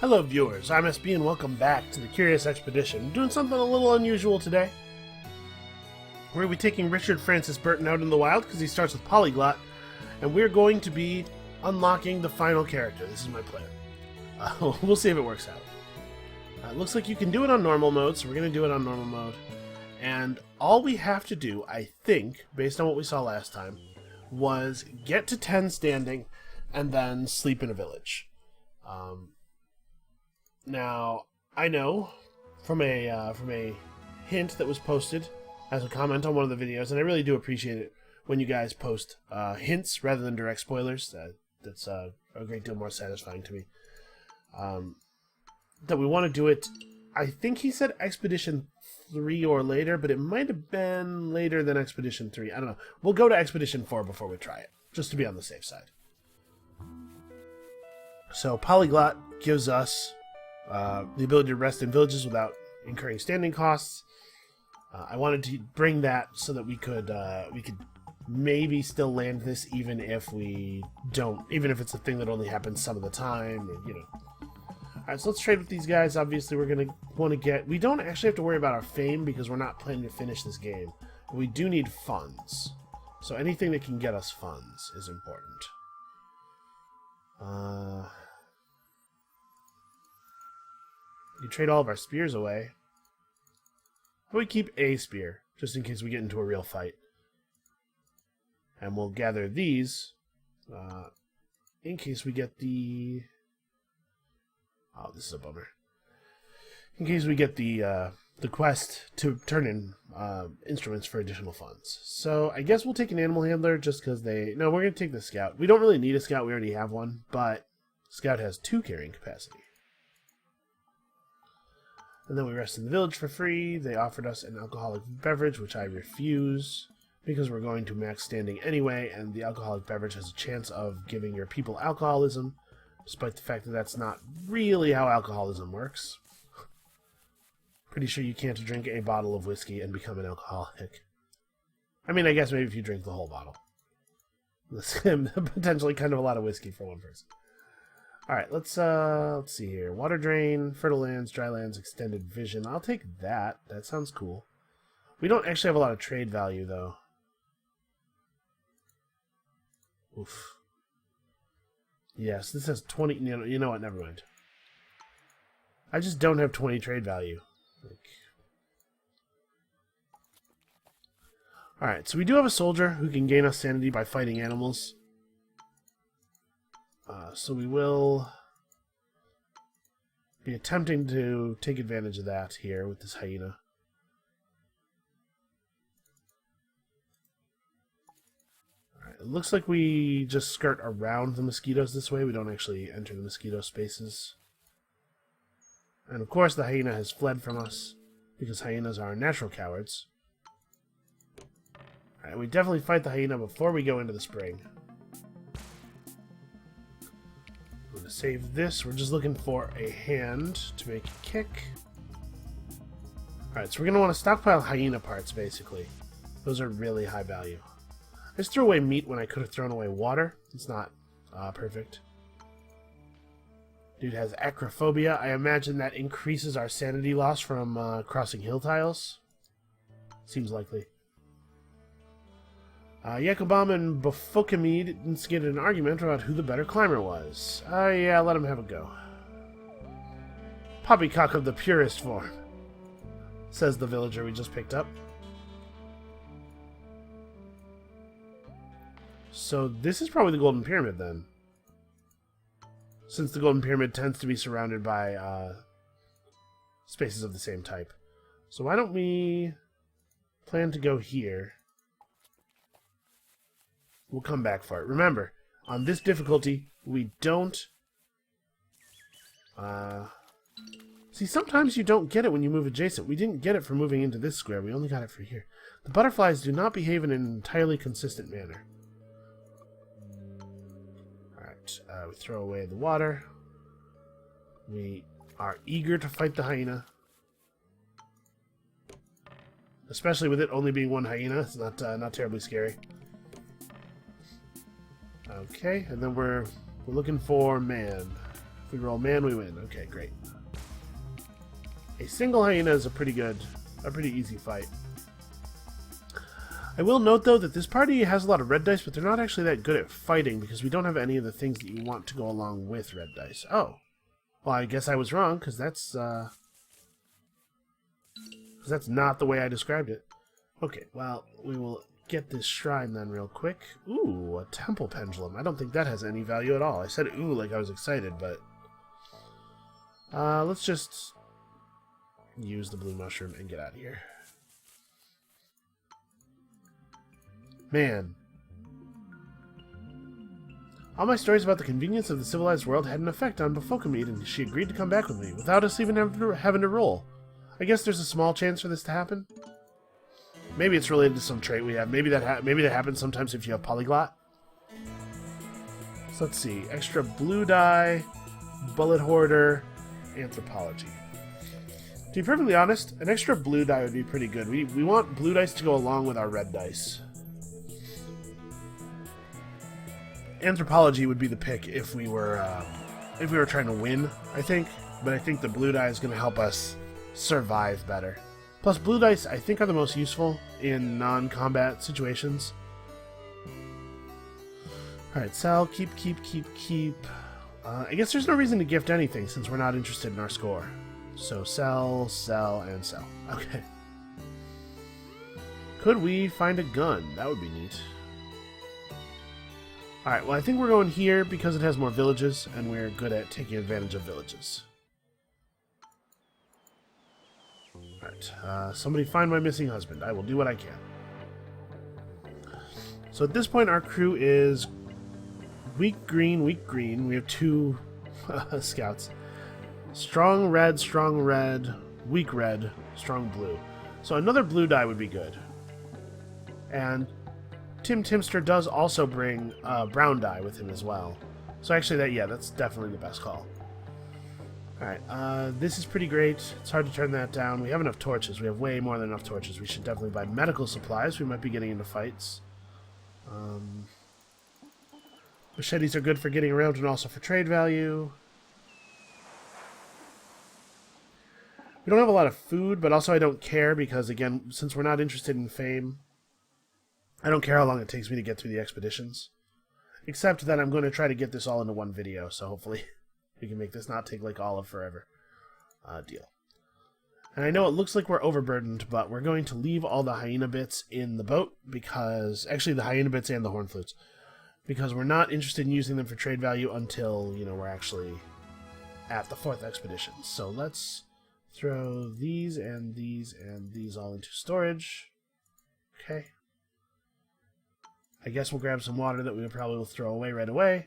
Hello viewers, I'm SB and welcome back to the Curious Expedition. Doing something a little unusual today. We're going to be taking Richard Francis Burton out in the wild because he starts with Polyglot, and we're going to be unlocking the final character. This is my plan. We'll see if it works out. It looks like you can do it on normal mode, so we're going to do it on normal mode. And all we have to do, I think, based on what we saw last time, was get to 10 standing and then sleep in a village. Now, I know from a hint that was posted as a comment on one of the videos, and I really do appreciate it when you guys post hints rather than direct spoilers. That's a great deal more satisfying to me. That we want to do it, I think he said Expedition 3 or later, but it might have been later than Expedition 3. I don't know. We'll go to Expedition 4 before we try it, just to be on the safe side. So Polyglot gives us the ability to rest in villages without incurring standing costs. I wanted to bring that so that we could maybe still land this even if it's a thing that only happens some of the time, or, you know. Alright, so let's trade with these guys. Obviously we're going to want to get... We don't actually have to worry about our fame because we're not planning to finish this game. But we do need funds. So anything that can get us funds is important. You trade all of our spears away. But we keep a spear, just in case we get into a real fight. And we'll gather these, in case we get the... Oh, this is a bummer. In case we get the quest to turn in instruments for additional funds. So I guess we'll take an animal handler just because they... No, we're going to take the scout. We don't really need a scout, we already have one, but scout has 2 carrying capacity. And then we rest in the village for free. They offered us an alcoholic beverage, which I refuse, because we're going to max standing anyway, and the alcoholic beverage has a chance of giving your people alcoholism, despite the fact that that's not really how alcoholism works. Pretty sure you can't drink a bottle of whiskey and become an alcoholic. I mean, I guess maybe if you drink the whole bottle. That's potentially kind of a lot of whiskey for one person. Alright, let's see here. Water drain, fertile lands, dry lands, extended vision. I'll take that. That sounds cool. We don't actually have a lot of trade value, though. Oof. Yes, this has 20... You know what? Never mind. I just don't have 20 trade value. Alright, so we do have a soldier who can gain us sanity by fighting animals. So we will be attempting to take advantage of that here with this hyena. Alright, it looks like we just skirt around the mosquitoes this way. We don't actually enter the mosquito spaces. And of course the hyena has fled from us, because hyenas are natural cowards. Alright, we definitely fight the hyena before we go into the spring. I'm going to save this. We're just looking for a hand to make a kick. Alright, so we're going to want to stockpile hyena parts, basically. Those are really high value. I just threw away meat when I could have thrown away water. It's not perfect. Dude has acrophobia. I imagine that increases our sanity loss from crossing hill tiles. Seems likely. Yakobam and Bafokimid instigated an argument about who the better climber was. Yeah, let him have a go. Poppycock of the purest form, says the villager we just picked up. So this is probably the Golden Pyramid, then. Since the Golden Pyramid tends to be surrounded by spaces of the same type. So why don't we plan to go here? We'll come back for it. Remember, on this difficulty, we don't... See, sometimes you don't get it when you move adjacent. We didn't get it for moving into this square. We only got it for here. The butterflies do not behave in an entirely consistent manner. Alright, we throw away the water. We are eager to fight the hyena. Especially with it only being one hyena. It's not terribly scary. Okay, and then we're looking for man. If We roll man, we win. Okay, great. A single hyena is a pretty easy fight. I will note, though, that this party has a lot of red dice, but they're not actually that good at fighting because we don't have any of the things that you want to go along with red dice. Oh. Well, I guess I was wrong, because that's not the way I described it. Okay, well, we will get this shrine then real quick. Ooh, a temple pendulum. I don't think that has any value at all. I said ooh like I was excited, but... let's just use the blue mushroom and get out of here. Man. All my stories about the convenience of the civilized world had an effect on Bafokimede, and she agreed to come back with me, without us even having to roll. I guess there's a small chance for this to happen. Maybe it's related to some trait we have. Maybe that happens sometimes if you have polyglot. So let's see. Extra blue die, bullet hoarder, anthropology. To be perfectly honest, an extra blue die would be pretty good. We want blue dice to go along with our red dice. Anthropology would be the pick if we were trying to win, I think. But I think the blue die is going to help us survive better. Plus, blue dice, I think, are the most useful in non-combat situations. Alright, sell, keep. I guess there's no reason to gift anything since we're not interested in our score. So sell, and sell. Okay. Could we find a gun? That would be neat. Alright, well, I think we're going here because it has more villages, and we're good at taking advantage of villages. Alright, somebody find my missing husband. I will do what I can. So at this point, our crew is weak green. We have 2 scouts. Strong red, weak red, strong blue. So another blue die would be good. And Tim Timster does also bring brown die with him as well. So actually, that's definitely the best call. Alright, this is pretty great. It's hard to turn that down. We have enough torches. We have way more than enough torches. We should definitely buy medical supplies. We might be getting into fights. Machetes are good for getting around and also for trade value. We don't have a lot of food, but also I don't care because, again, since we're not interested in fame, I don't care how long it takes me to get through the expeditions. Except that I'm going to try to get this all into one video, so hopefully we can make this not take, like, all of forever. Deal. And I know it looks like we're overburdened, but we're going to leave all the hyena bits in the boat because... Actually, the hyena bits and the horn flutes. Because we're not interested in using them for trade value until, we're actually at the 4th expedition. So let's throw these and these and these all into storage. Okay. I guess we'll grab some water that we probably will throw away right away.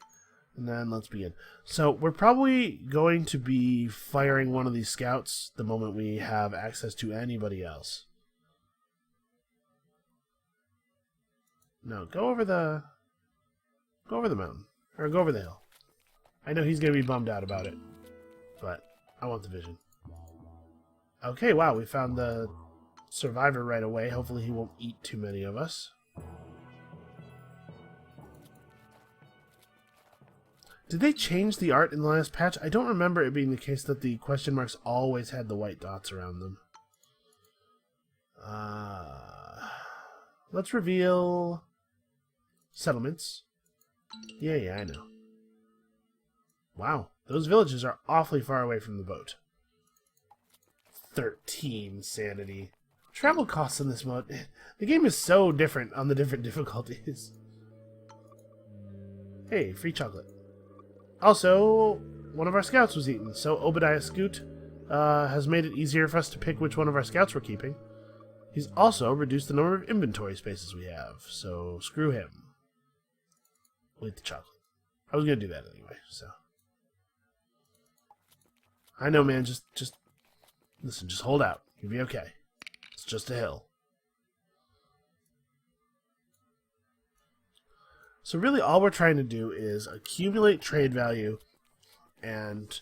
And then let's begin. So we're probably going to be firing one of these scouts the moment we have access to anybody else. No, go over the mountain. Or go over the hill. I know he's going to be bummed out about it. But I want the vision. Okay, wow, we found the survivor right away. Hopefully he won't eat too many of us. Did they change the art in the last patch? I don't remember it being the case that the question marks always had the white dots around them. Let's reveal settlements. Yeah, I know. Wow, those villages are awfully far away from the boat. 13 sanity. Travel costs in this mode. The game is so different on the different difficulties. Hey, free chocolate. Also, one of our scouts was eaten, so Obadiah Scoot has made it easier for us to pick which one of our scouts we're keeping. He's also reduced the number of inventory spaces we have, so screw him. We'll eat the chocolate. I was going to do that anyway, so... I know, man, just listen, just hold out. You'll be okay. It's just a hill. So really all we're trying to do is accumulate trade value and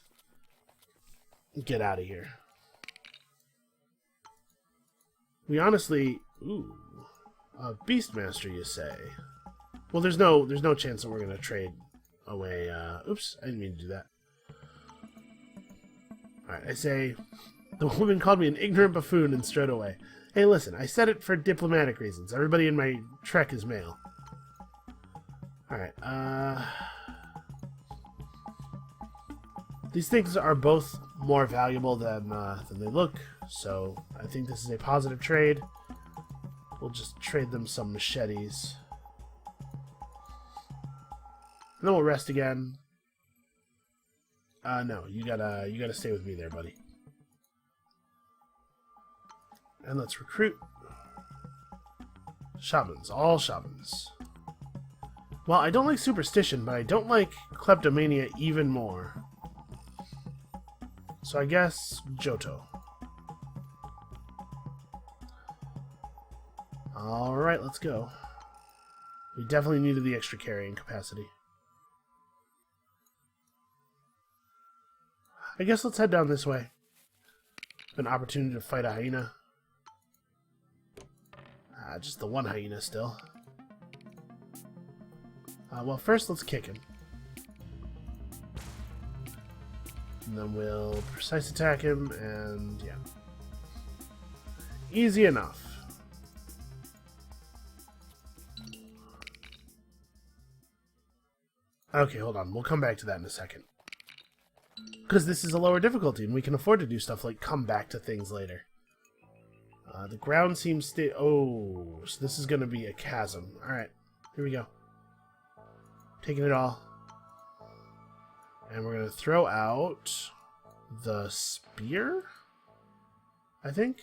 get out of here. We honestly... Ooh. Beastmaster, you say? Well, there's no chance that we're going to trade away... oops, I didn't mean to do that. Alright, I say, the woman called me an ignorant buffoon and strode away. Hey, listen, I said it for diplomatic reasons. Everybody in my trek is male. Alright, these things are both more valuable than they look, so I think this is a positive trade. We'll just trade them some machetes. And then we'll rest again. No, you gotta stay with me there, buddy. And let's recruit. Shamans, all shamans. Well, I don't like superstition, but I don't like kleptomania even more. So I guess Johto. Alright, let's go. We definitely needed the extra carrying capacity. I guess let's head down this way. An opportunity to fight a hyena. Just the one hyena still. Well, first let's kick him. And then we'll precise attack him, and yeah. Easy enough. Okay, hold on. We'll come back to that in a second. Because this is a lower difficulty, and we can afford to do stuff like come back to things later. The ground seems oh, so this is going to be a chasm. Alright, here we go. Taking it all. And we're going to throw out the spear, I think.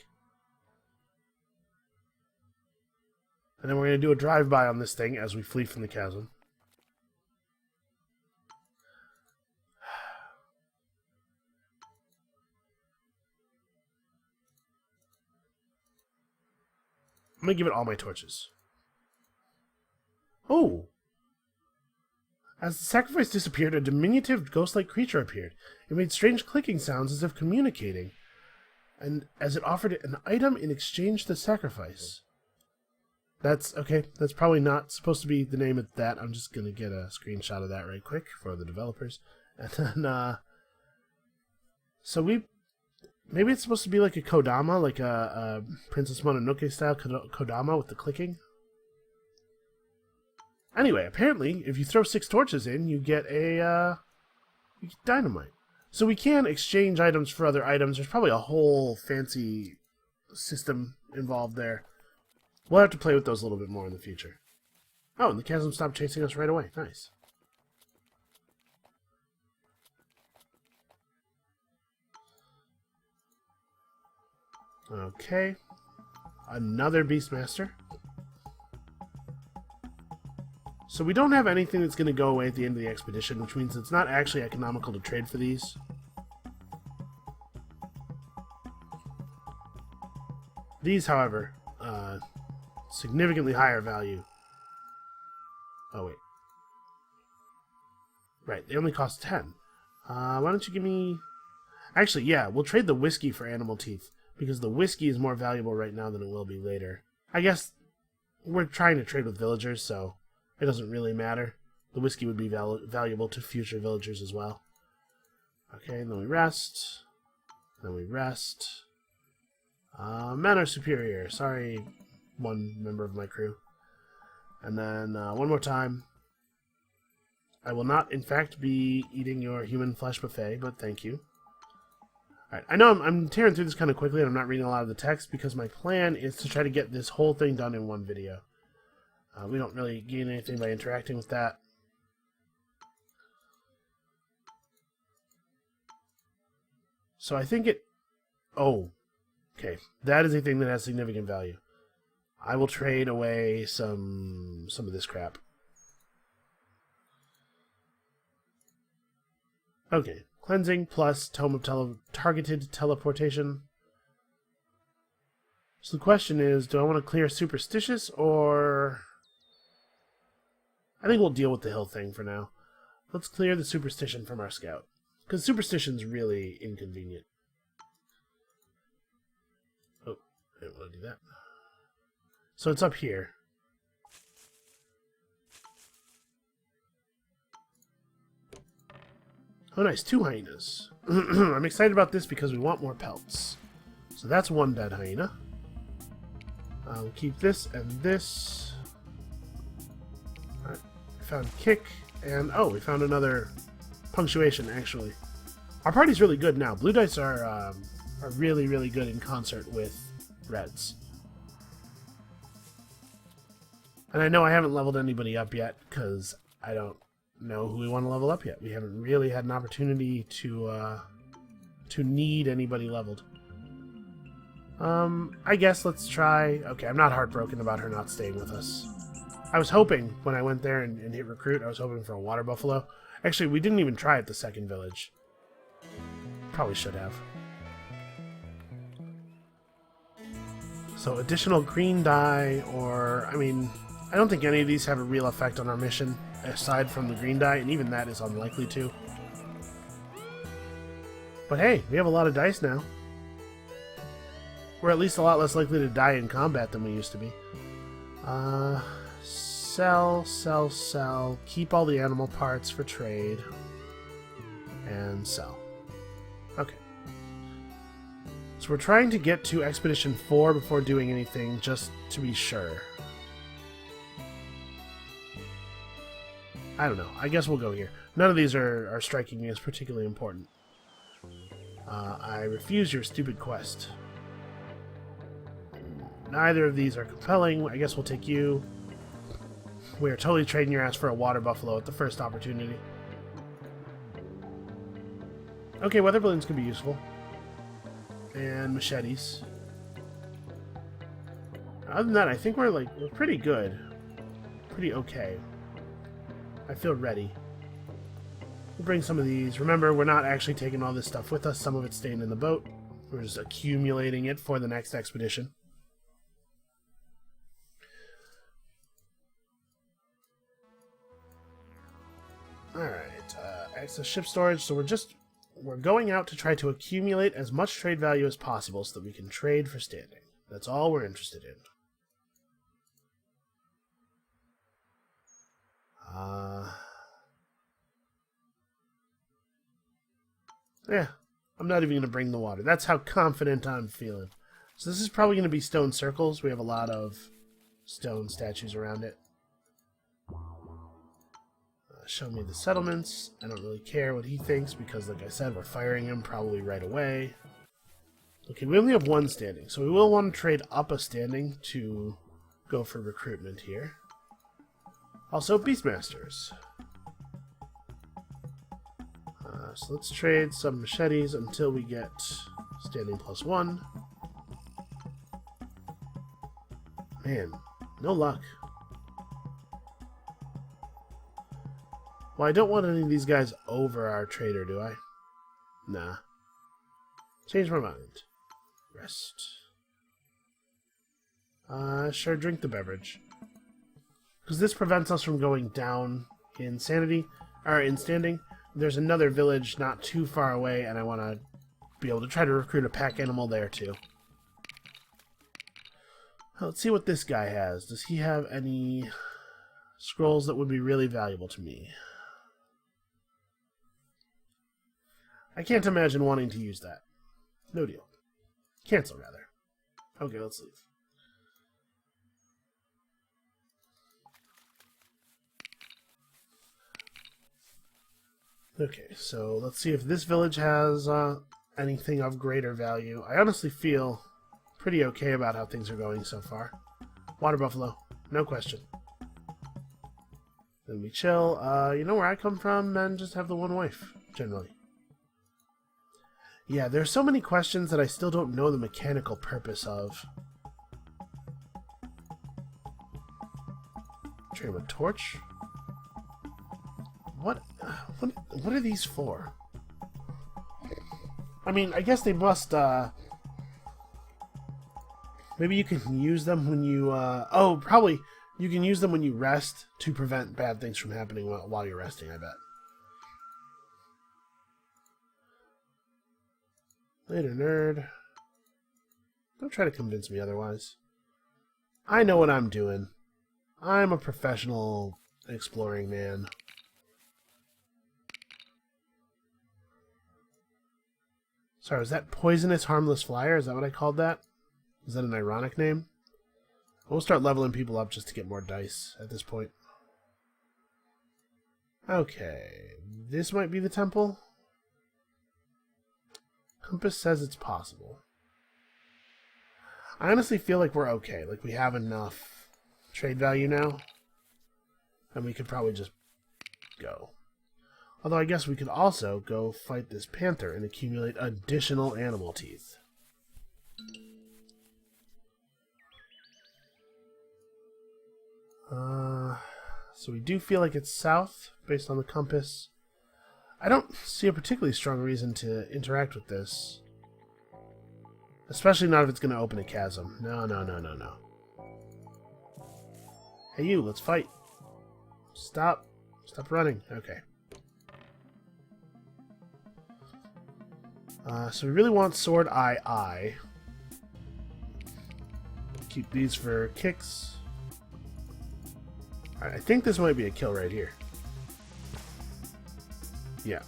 And then we're going to do a drive-by on this thing as we flee from the chasm. I'm going to give it all my torches. Oh! As the sacrifice disappeared, a diminutive ghost-like creature appeared. It made strange clicking sounds as if communicating, and as it offered an item in exchange for the sacrifice. That's, okay, that's probably not supposed to be the name of that. I'm just going to get a screenshot of that right quick for the developers. And then, so maybe it's supposed to be like a Kodama, like a Princess Mononoke style Kodama with the clicking. Anyway, apparently, if you throw 6 torches in, you get you get dynamite. So we can exchange items for other items. There's probably a whole fancy system involved there. We'll have to play with those a little bit more in the future. Oh, and the chasm stopped chasing us right away. Nice. Okay. Another Beastmaster. So we don't have anything that's going to go away at the end of the expedition, which means it's not actually economical to trade for these. These, however, significantly higher value. Oh, wait. Right, they only cost 10. Why don't you give me... Actually, yeah, we'll trade the whiskey for animal teeth, because the whiskey is more valuable right now than it will be later. I guess we're trying to trade with villagers, so it doesn't really matter. The whiskey would be valuable to future villagers as well. Okay, and then we rest. Then we rest. Men are superior. Sorry, one member of my crew. And then one more time. I will not, in fact, be eating your human flesh buffet, but thank you. Alright, I know I'm tearing through this kind of quickly, and I'm not reading a lot of the text, because my plan is to try to get this whole thing done in one video. We don't really gain anything by interacting with that. So I think it... Oh, okay. That is a thing that has significant value. I will trade away some of this crap. Okay. Cleansing plus Tome of Targeted Teleportation. So the question is, do I want to clear Superstitious, or... I think we'll deal with the hill thing for now. Let's clear the Superstition from our scout, because Superstition's really inconvenient. Oh, I didn't want to do that. So it's up here. Oh nice, 2 hyenas. I'm excited about this because we want more pelts. So that's one dead hyena. We'll keep this and this. Alright, found kick, and oh, we found another punctuation, actually. Our party's really good now. Blue dice are really, really good in concert with reds. And I know I haven't leveled anybody up yet, because I don't know who we want to level up yet. We haven't really had an opportunity to need anybody leveled. I guess let's try... Okay, I'm not heartbroken about her not staying with us. I was hoping, when I went there and hit recruit, I was hoping for a water buffalo. Actually, we didn't even try at the second village. Probably should have. So, additional green dye, or... I mean, I don't think any of these have a real effect on our mission, aside from the green dye, and even that is unlikely to. But hey, we have a lot of dice now. We're at least a lot less likely to die in combat than we used to be. Sell, sell, sell. Keep all the animal parts for trade. And sell. Okay. So we're trying to get to Expedition 4 before doing anything, just to be sure. I don't know. I guess we'll go here. None of these are striking me as particularly important. I refuse your stupid quest. Neither of these are compelling. I guess we'll take you. We are totally trading your ass for a water buffalo at the first opportunity. Okay, weather balloons can be useful. And machetes. Other than that, I think we're pretty good. Pretty okay. I feel ready. We'll bring some of these. Remember, we're not actually taking all this stuff with us. Some of it's staying in the boat. We're just accumulating it for the next expedition. Alright, access ship storage. So we're going out to try to accumulate as much trade value as possible so that we can trade for standing. That's all we're interested in. Yeah, I'm not even going to bring the water. That's how confident I'm feeling. So this is probably going to be stone circles. We have a lot of stone statues around it. Show me the settlements. I don't really care what he thinks because, like I said, we're firing him probably right away. Okay, we only have one standing, so we will want to trade up a standing to go for recruitment here. Also, Beastmasters. So let's trade some machetes until we get standing +1. Man, no luck. Well, I don't want any of these guys over our trader, do I? Nah. Change my mind. Rest. Sure, drink the beverage. Because this prevents us from going down in sanity, or in standing. There's another village not too far away, and I want to be able to try to recruit a pack animal there, too. Let's see what this guy has. Does he have any scrolls that would be really valuable to me? I can't imagine wanting to use that. No deal. Cancel, rather. Okay, let's leave. Okay, so let's see if this village has anything of greater value. I honestly feel pretty okay about how things are going so far. Water buffalo, no question. Then we chill. You know where I come from? Men just have the one wife, generally. Yeah, there's so many questions that I still don't know the mechanical purpose of. Trade him a torch? What are these for? I mean, I guess they must, maybe you can use them when you, oh, probably you can use them when you rest to prevent bad things from happening while you're resting, I bet. Later, nerd. Don't try to convince me otherwise. I know what I'm doing. I'm a professional exploring man. Sorry, was that poisonous harmless flyer? Is that what I called that? Is that an ironic name? We'll start leveling people up just to get more dice at this point. Okay, this might be the temple. Compass says it's possible. I honestly feel like we're okay. Like we have enough trade value now. And we could probably just go. Although I guess we could also go fight this panther and accumulate additional animal teeth. So we do feel like it's south based on the compass. I don't see a particularly strong reason to interact with this. Especially not if it's going to open a chasm. No, no, no, no, no. Hey you, let's fight. Stop. Stop running. Okay. So we really want sword eye. Keep these for kicks. Alright, I think this might be a kill right here. Yeah.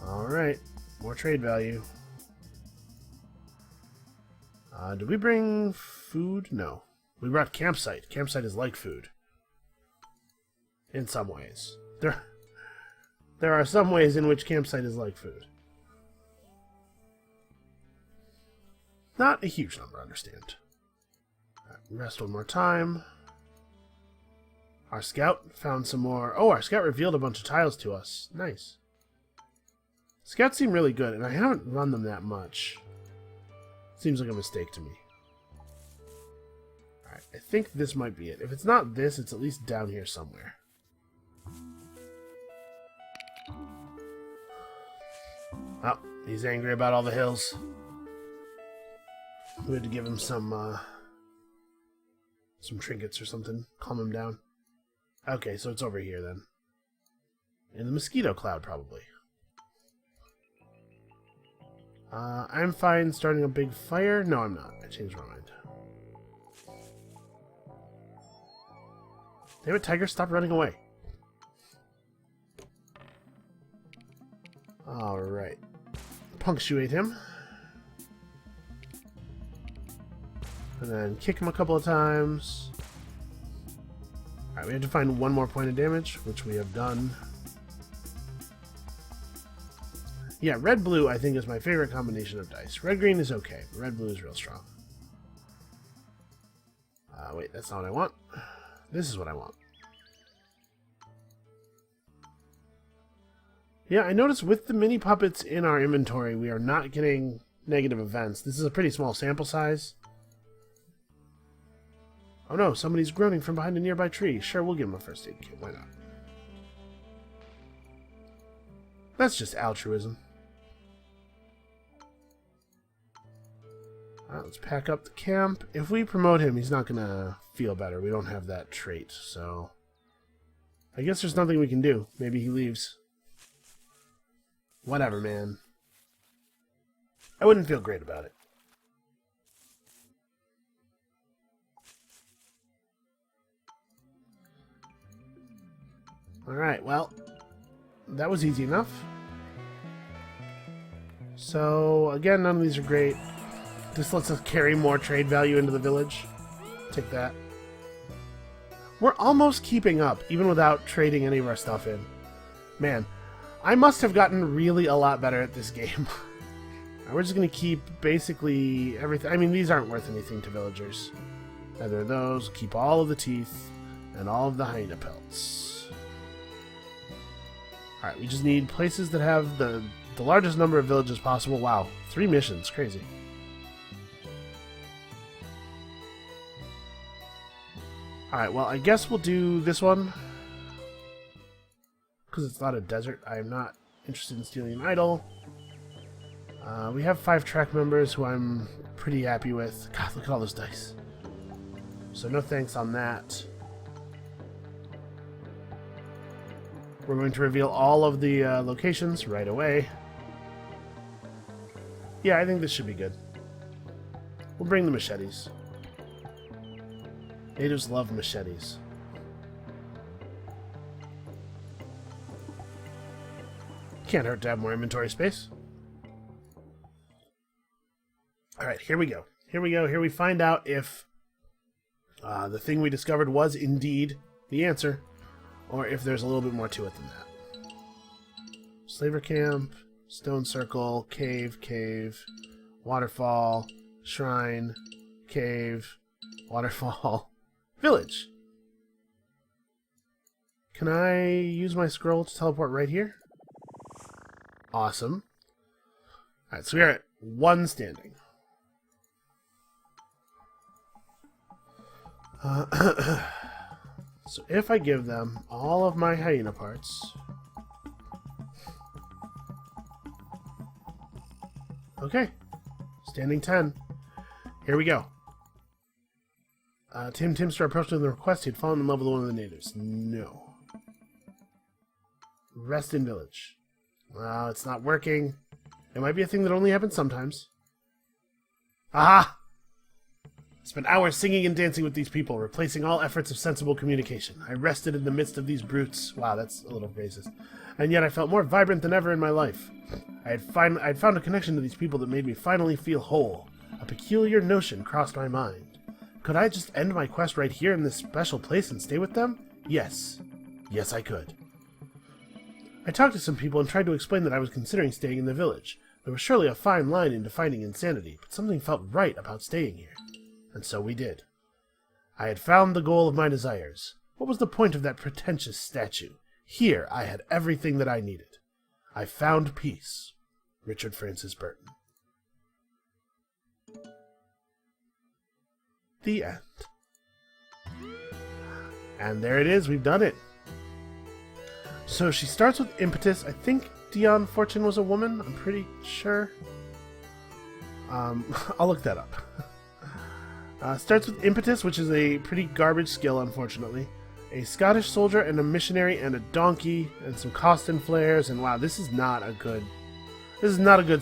Alright. More trade value. Did we bring food? No. We brought campsite. Campsite is like food. In some ways. There are some ways in which campsite is like food. Not a huge number, I understand. Right, rest one more time. Our scout found some more... Oh, our scout revealed a bunch of tiles to us. Nice. Scouts seem really good, and I haven't run them that much. Seems like a mistake to me. Alright, I think this might be it. If it's not this, it's at least down here somewhere. Oh, he's angry about all the hills. We had to give him some trinkets or something. Calm him down. Okay, so it's over here then. In the mosquito cloud, probably. I'm fine starting a big fire. No, I'm not. I changed my mind. Damn it, Tiger, stop running away. Alright. Punctuate him. And then kick him a couple of times. Alright, we have to find one more point of damage, which we have done. Yeah, red-blue I think is my favorite combination of dice. Red-green is okay, but red-blue is real strong. Wait, that's not what I want. This is what I want. Yeah, I noticed with the mini puppets in our inventory, we are not getting negative events. This is a pretty small sample size. Oh no, somebody's groaning from behind a nearby tree. Sure, we'll give him a first aid kit. Why not? That's just altruism. Alright, let's pack up the camp. If we promote him, he's not gonna feel better. We don't have that trait, so... I guess there's nothing we can do. Maybe he leaves. Whatever, man. I wouldn't feel great about it. Alright, well, that was easy enough. So, again, none of these are great. This lets us carry more trade value into the village. Take that. We're almost keeping up, even without trading any of our stuff in. Man, I must have gotten really a lot better at this game. We're just going to keep basically everything. I mean, these aren't worth anything to villagers. Neither of those. Keep all of the teeth and all of the hyena pelts. Alright, we just need places that have the largest number of villages possible. Wow, 3 missions. Crazy. Alright, well, I guess we'll do this one. Because it's not a desert. I am not interested in stealing an idol. We have 5 track members who I'm pretty happy with. God, look at all those dice. So no thanks on that. We're going to reveal all of the locations right away. Yeah, I think this should be good. We'll bring the machetes. Natives love machetes. Can't hurt to have more inventory space. Alright, here we go. Here we find out if the thing we discovered was indeed the answer, or if there's a little bit more to it than that. Slaver camp, stone circle, cave, waterfall, shrine, cave, waterfall, village. Can I use my scroll to teleport right here? Awesome. Alright, so we are at 1 standing. So if I give them all of my hyena parts... Okay. Standing 10. Here we go. Tim Timster approached with the request. He had fallen in love with one of the natives. No. Rest in village. Well, it's not working. It might be a thing that only happens sometimes. Aha! Spent hours singing and dancing with these people, replacing all efforts of sensible communication. I rested in the midst of these brutes. Wow, that's a little racist. And yet I felt more vibrant than ever in my life. I had found a connection to these people that made me finally feel whole. A peculiar notion crossed my mind. Could I just end my quest right here in this special place and stay with them? Yes. Yes, I could. I talked to some people and tried to explain that I was considering staying in the village. There was surely a fine line in defining insanity, but something felt right about staying here. And so we did. I had found the goal of my desires. What was the point of that pretentious statue? Here I had everything that I needed. I found peace. Richard Francis Burton. The end. And there it is, we've done it. So she starts with impetus. I think Dion Fortune was a woman, I'm pretty sure. I'll look that up. Starts with impetus, which is a pretty garbage skill, unfortunately. A Scottish soldier and a missionary and a donkey and some Costin flares, and wow, this is not a good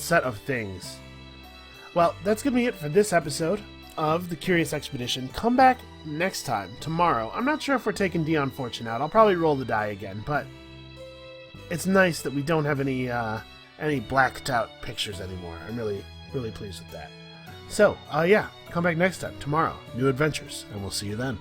set of things. Well, that's gonna be it for this episode of The Curious Expedition. Come back next time, tomorrow. I'm not sure if we're taking Dion Fortune out. I'll probably roll the die again, but it's nice that we don't have any blacked out pictures anymore. I'm really pleased with that. So, yeah, come back next time, tomorrow. New adventures, and we'll see you then.